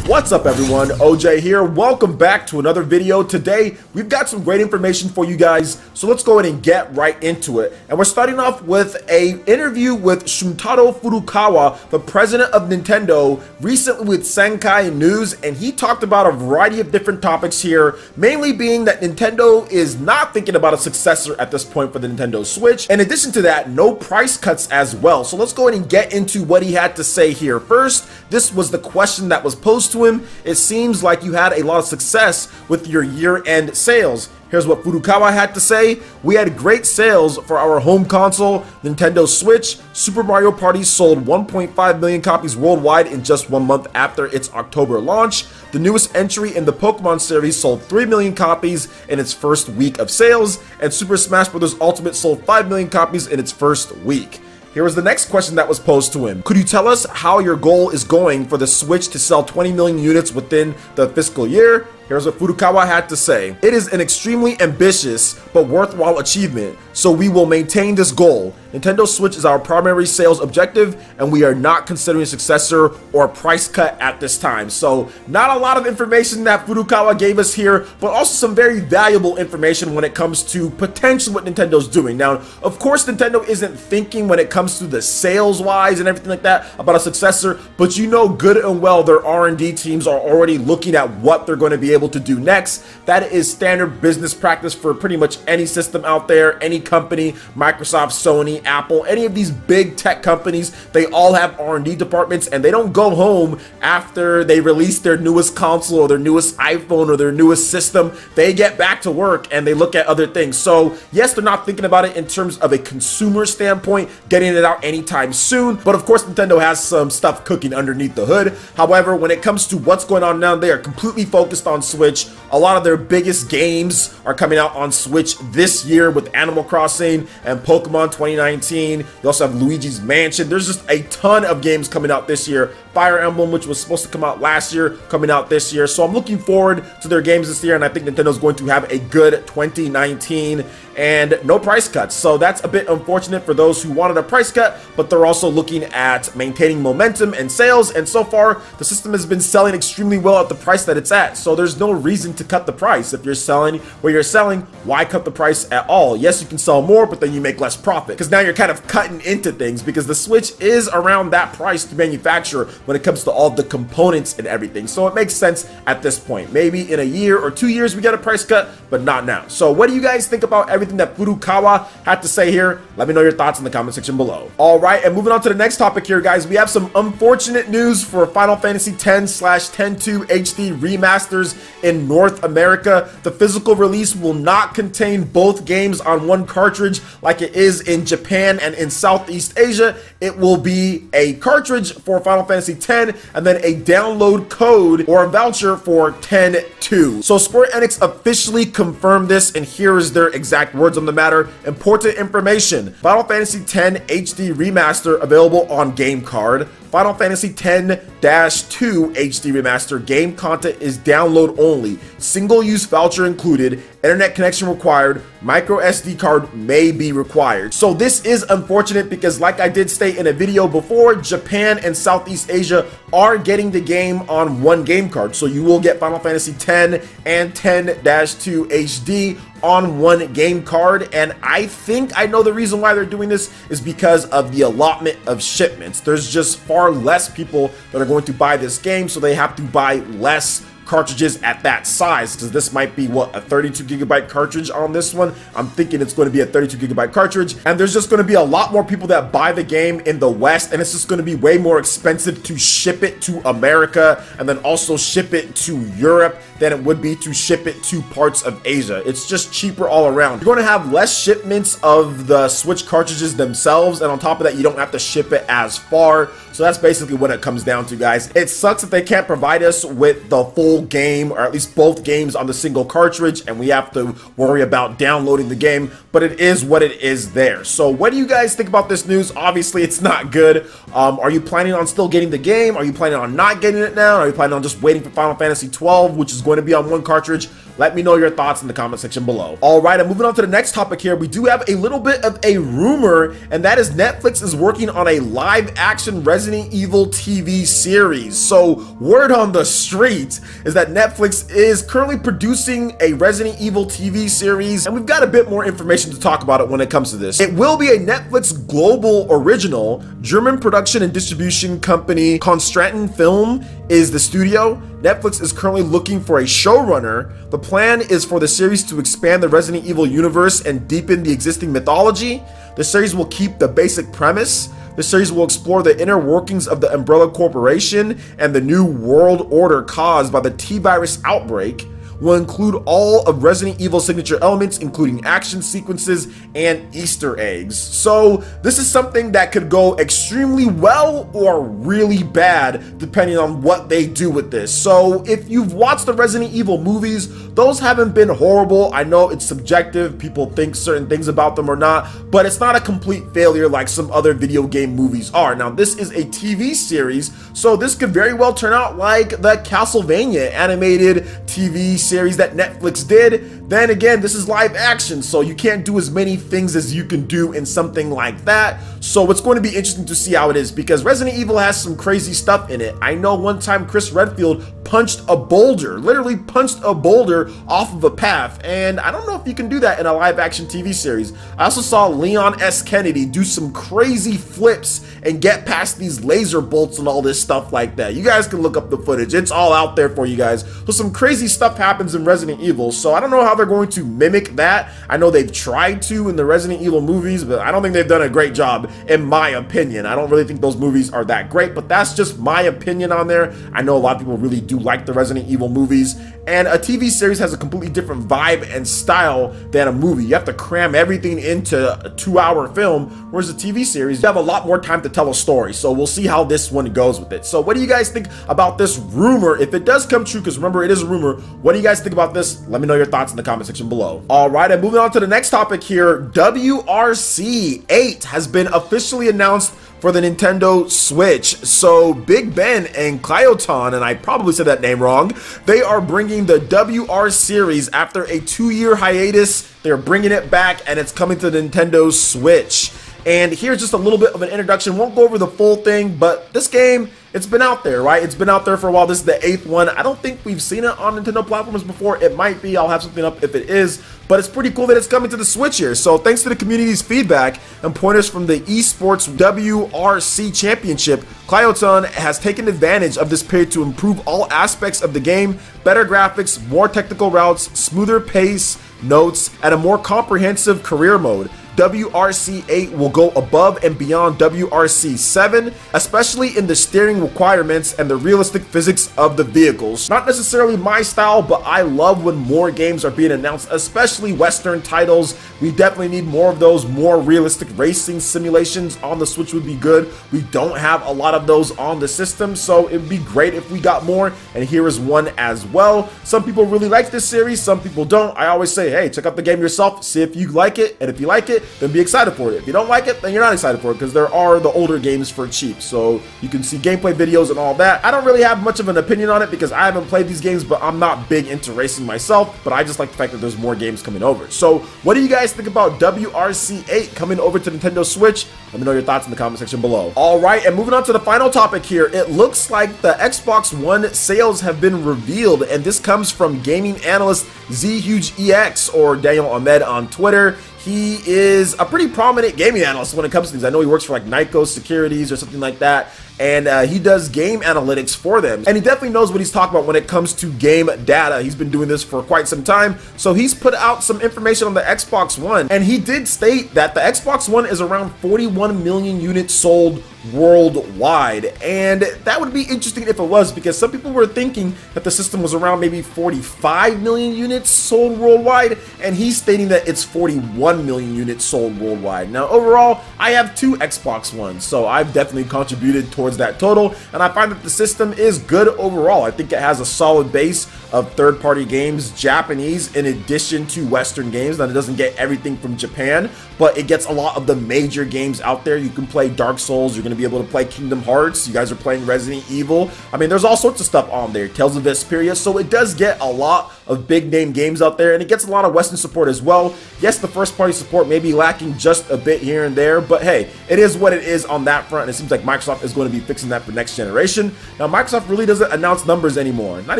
What's up everyone, OJ here. Welcome back to another video. Today we've got some great information for you guys, so let's go ahead and get right into it. And we're starting off with an interview with Shuntaro Furukawa, the president of Nintendo, recently with Sankai News, and he talked about a variety of different topics here, mainly being that Nintendo is not thinking about a successor at this point for the Nintendo Switch. In addition to that, no price cuts as well. So let's go ahead and get into what he had to say here. First, this was the question that was posed to him. It seems like you had a lot of success with your year-end sales. Here's what Furukawa had to say. We had great sales for our home console, Nintendo Switch. Super Mario Party sold 1.5 million copies worldwide in just 1 month after its October launch. The newest entry in the Pokemon series sold 3 million copies in its first week of sales, and Super Smash Bros. Ultimate sold 5 million copies in its first week. Here was the next question that was posed to him. Could you tell us how your goal is going for the Switch to sell 20 million units within the fiscal year? Here's what Furukawa had to say. It is an extremely ambitious but worthwhile achievement, so we will maintain this goal. Nintendo Switch is our primary sales objective, and we are not considering a successor or a price cut at this time. So not a lot of information that Furukawa gave us here, but also some very valuable information when it comes to potentially what Nintendo's doing. Now, of course, Nintendo isn't thinking when it comes to the sales-wise and everything like that about a successor, but you know good and well their R&D teams are already looking at what they're going to be able to do next. That is standard business practice for pretty much any system out there, any company, Microsoft, Sony, Apple, any of these big tech companies. They all have R&D departments, and they don't go home after they release their newest console or their newest iPhone or their newest system. They get back to work and they look at other things. So yes, they're not thinking about it in terms of a consumer standpoint, getting it out anytime soon, but of course Nintendo has some stuff cooking underneath the hood. However, when it comes to what's going on now, they are completely focused on Switch. A lot of their biggest games are coming out on Switch this year with Animal Crossing and Pokemon 2019. You also have Luigi's Mansion. There's just a ton of games coming out this year. Fire Emblem, which was supposed to come out last year, coming out this year. So I'm looking forward to their games this year, and I think Nintendo's going to have a good 2019 and no price cuts. So that's a bit unfortunate for those who wanted a price cut, but they're also looking at maintaining momentum and sales, and so far the system has been selling extremely well at the price that it's at. So there's no reason to cut the price. If you're selling where you're selling, why cut the price at all? Yes, you can sell more, but then you make less profit, because now you're kind of cutting into things, because the Switch is around that price to manufacture when it comes to all the components and everything. So it makes sense at this point. Maybe in a year or 2 years we get a price cut, but not now. So what do you guys think about everything that Furukawa had to say here? Let me know your thoughts in the comment section below. All right, and moving on to the next topic here, guys, we have some unfortunate news for Final Fantasy X/10-2 HD remasters in North America. The physical release will not contain both games on one cartridge like it is in Japan and in Southeast Asia. It will be a cartridge for Final Fantasy X and then a download code or a voucher for 10-2. So Square Enix officially confirmed this, and here is their exact words on the matter. Important information: Final Fantasy X HD Remaster available on Game Card. Final Fantasy X-2 HD Remaster game content is download only. Single-use voucher included. Internet connection required. Micro SD card may be required. So this is unfortunate because, like I did state in a video before, Japan and Southeast Asia are getting the game on one game card. So you will get Final Fantasy X and X-2 HD on one game card, and I think I know the reason why they're doing this is because of the allotment of shipments. There's just far less people that are going to buy this game, so they have to buy less cartridges at that size, because this might be what, a 32GB cartridge on this one. I'm thinking it's going to be a 32GB cartridge, and there's just going to be a lot more people that buy the game in the West, and it's just going to be way more expensive to ship it to America and then also ship it to Europe than it would be to ship it to parts of Asia. It's just cheaper all around. You're going to have less shipments of the Switch cartridges themselves, and on top of that, you don't have to ship it as far. So that's basically what it comes down to, guys. It sucks that they can't provide us with the full game, or at least both games on the single cartridge, and we have to worry about downloading the game, but it is what it is there. So what do you guys think about this news? Obviously, it's not good. Are you planning on still getting the game? Are you planning on not getting it now? Are you planning on just waiting for Final Fantasy 12, which is going to be on one cartridge? Let me know your thoughts in the comment section below. All right, and moving on to the next topic here, we do have a little bit of a rumor, and that is Netflix is working on a live-action Resident Evil TV series. So word on the street is that Netflix is currently producing a Resident Evil TV series, and we've got a bit more information to talk about it when it comes to this. It will be a Netflix global original. German production and distribution company Constantin Film is the studio. Netflix is currently looking for a showrunner. The plan is for the series to expand the Resident Evil universe and deepen the existing mythology. The series will keep the basic premise. The series will explore the inner workings of the Umbrella Corporation and the new world order caused by the T-virus outbreak. Will include all of Resident Evil's signature elements, including action sequences and Easter eggs. So this is something that could go extremely well or really bad, depending on what they do with this. So if you've watched the Resident Evil movies, those haven't been horrible. I know it's subjective, people think certain things about them or not, but it's not a complete failure like some other video game movies are. Now this is a TV series, so this could very well turn out like the Castlevania animated TV series that Netflix did. Then again, this is live action, so you can't do as many things as you can do in something like that. So it's going to be interesting to see how it is, because Resident Evil has some crazy stuff in it. I know one time Chris Redfield punched a boulder, literally punched a boulder off of a path, and I don't know if you can do that in a live action TV series. I also saw Leon S. Kennedy do some crazy flips and get past these laser bolts and all this stuff like that. You guys can look up the footage, it's all out there for you guys. So some crazy stuff happens in Resident Evil, so I don't know how they're going to mimic that. I know they've tried to in the Resident Evil movies, but I don't think they've done a great job, in my opinion. I don't really think those movies are that great, but that's just my opinion on there. I know a lot of people really do like the Resident Evil movies, and a TV series has a completely different vibe and style than a movie. You have to cram everything into a 2-hour film, whereas a TV series, you have a lot more time to tell a story. So we'll see how this one goes with it. So what do you guys think about this rumor? If it does come true, because remember, it is a rumor, what do you guys think about this? Let me know your thoughts in the comment section below. All right, and moving on to the next topic here, WRC 8 has been officially announced for the Nintendo Switch. So Big Ben and Clyoton, and I probably said that name wrong, they are bringing the WR series after a 2-year hiatus. They're bringing it back, and it's coming to the Nintendo Switch. And here's just a little bit of an introduction. Won't go over the full thing, but this game, it's been out there, right? It's been out there for a while. This is the 8th one. I don't think we've seen it on Nintendo platforms before. It might be. I'll have something up if it is. But it's pretty cool that it's coming to the Switch here. So thanks to the community's feedback and pointers from the Esports WRC Championship, Clyoton has taken advantage of this period to improve all aspects of the game, better graphics, more technical routes, smoother pace, notes, and a more comprehensive career mode. WRC 8 will go above and beyond WRC 7, especially in the steering requirements and the realistic physics of the vehicles. Not necessarily my style, but I love when more games are being announced, especially Western titles. We definitely need more of those. More realistic racing simulations on the Switch would be good. We don't have a lot of those on the system, so it would be great if we got more, and here is one as well. Some people really like this series, some people don't. I always say, hey, check out the game yourself, see if you like it, and if you like it, then be excited for it. If you don't like it, then you're not excited for it, because there are the older games for cheap, so you can see gameplay videos and all that. I don't really have much of an opinion on it because I haven't played these games, but I'm not big into racing myself, but I just like the fact that there's more games coming over. So what do you guys think about WRC 8 coming over to Nintendo Switch? Let me know your thoughts in the comment section below. All right, and moving on to the final topic here, it looks like the Xbox One sales have been revealed, and this comes from gaming analyst ZHugeEX, or Daniel Ahmed on Twitter. He is a pretty prominent gaming analyst when it comes to things. I know he works for like Nyko Securities or something like that, and he does game analytics for them. And he definitely knows what he's talking about when it comes to game data. He's been doing this for quite some time, so he's put out some information on the Xbox One, and he did state that the Xbox One is around 41 million units sold worldwide. And that would be interesting if it was, because some people were thinking that the system was around maybe 45 million units sold worldwide, and he's stating that it's 41 million units sold worldwide. Now overall, I have 2 Xbox Ones, so I've definitely contributed towards that total, and I find that the system is good overall. I think it has a solid base of third-party games, Japanese in addition to Western games. Now, it doesn't get everything from Japan, but it gets a lot of the major games out there. You can play Dark Souls, you're going to be able to play Kingdom Hearts, you guys are playing Resident Evil. I mean, there's all sorts of stuff on there, Tales of Vesperia, so it does get a lot of big name games out there, and it gets a lot of Western support as well. Yes, the first party support may be lacking just a bit here and there, but hey, it is what it is on that front, and it seems like Microsoft is going to be fixing that for next generation. Now, Microsoft really doesn't announce numbers anymore. Not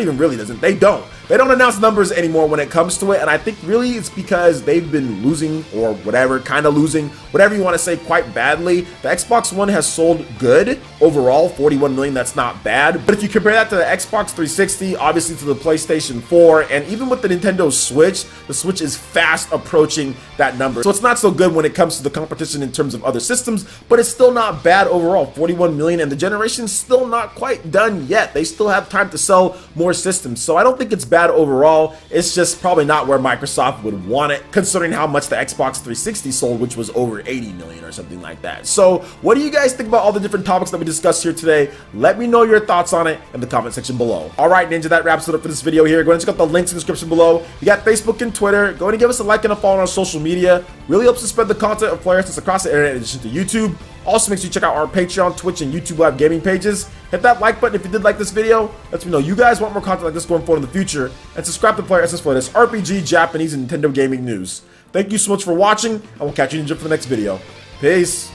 even really doesn't. They don't announce numbers anymore when it comes to it, and I think really it's because they've been losing, or whatever, kind of losing, whatever you want to say, quite badly. The Xbox One has sold good overall, 41 million, that's not bad, but if you compare that to the Xbox 360, obviously to the PlayStation 4, and even with the Nintendo Switch, the Switch is fast approaching that number. So it's not so good when it comes to the competition in terms of other systems, but it's still not bad overall, 41 million, and the generation's still not quite done yet. They still have time to sell more systems, so I don't think it's bad overall. It's just probably not where Microsoft would want it, considering how much the Xbox 360 sold, which was over 80 million or something like that. So what do you guys think about all the different topics that we discussed here today? Let me know your thoughts on it in the comment section below. All right, Ninja, that wraps it up for this video here. Go ahead and check out the links in the description below. You got Facebook and Twitter. Go ahead and give us a like and a follow on our social media. Really helps to spread the content of PlayerEssence across the internet in addition to YouTube. Also, make sure you check out our Patreon, Twitch, and YouTube live gaming pages. Hit that like button if you did like this video. Let me know you guys want more content like this going forward in the future. And subscribe to PlayerEssence for this RPG, Japanese, and Nintendo gaming news. Thank you so much for watching, and we'll catch you, Ninja, for the next video. Peace.